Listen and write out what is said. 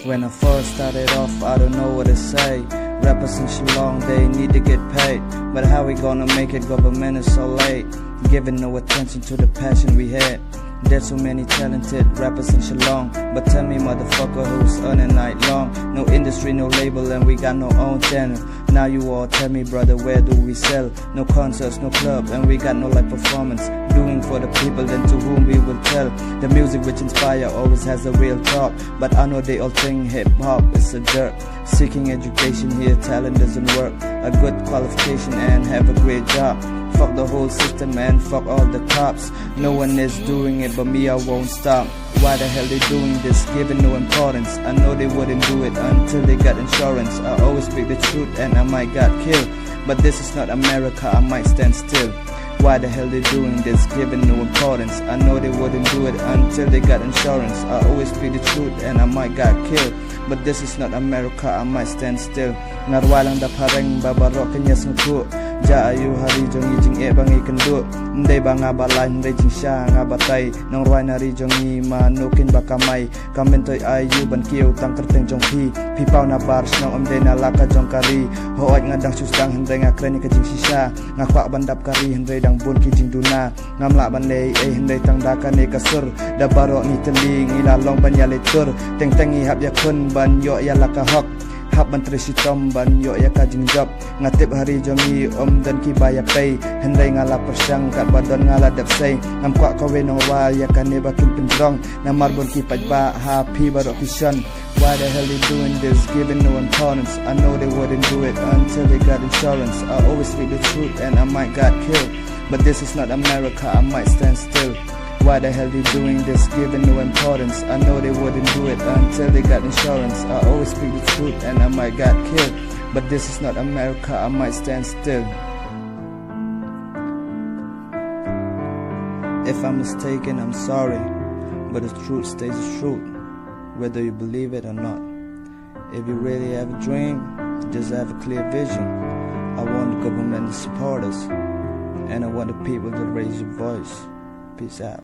When I first started off, I don't know what to say. Rappers in Shillong, they need to get paid, but how we gonna make it? Government is so late, giving no attention to the passion we had. There's so many talented rappers in Shillong, but tell me motherfucker, who's earning night long? No industry, no label, and we got no own channel. Now you all tell me, brother, where do we sell? No concerts, no club, and we got no live performance. Doing for the people, then to whom we will tell. The music which inspire always has a real talk, but I know they all think hip-hop is a jerk. Seeking education here, talent doesn't work. A good qualification and have a great job. Fuck the whole system and fuck all the cops. No one is doing it but me, I won't stop. Why the hell they doing this, giving no importance? I know they wouldn't do it until they got insurance. I always speak the truth and I might got killed, but this is not America, I might stand still. Why the hell they doing this, giving no importance? I know they wouldn't do it until they got insurance. I always speak the truth and I might got killed, but this is not America, I might stand still. Ngarwalang da pareng babarok kanya sungku. Ja ayu hari jong jing e bangi kenduk. Ndai banga balai ndai jing sha ngabatai. Nong rwai nari jong ni manukin bakamai. Kamentoi ayu ban kiu tang kerteng jong pi. Pi pau na bar snong omde na laka jong kari. Hoat ngadang susang hendai ngakren ke jing sisa. Ngakwak bandap kari hendai dang bun ki jing duna. Ngamlak bandai hendai tang daka ne kasur. Da barok ni teling ilalong ban ya letur. Teng tengi hap yakun ban yo ya laka hok. Hap menteri si tom ban yo ya kajing job. Ngatip hari jongi om dan ki baya pay. Hendai ngala persyang kat badon ngala dap say. Namkwak kawe nong wa ya kane bakin penjrong. Namar bon ki pajba happy barok kishan. Why the hell they doing this, giving no importance? I know they wouldn't do it until they got insurance. I always speak the truth and I might got killed, but this is not America, I might stand still. Why the hell they doing this, giving no importance? I know they wouldn't do it until they got insurance. I always speak the truth and I might got killed, but this is not America, I might stand still. If I'm mistaken, I'm sorry, but the truth stays the truth, whether you believe it or not. If you really have a dream, just have a clear vision. I want the government to support us, and I want the people to raise your voice. Peace out.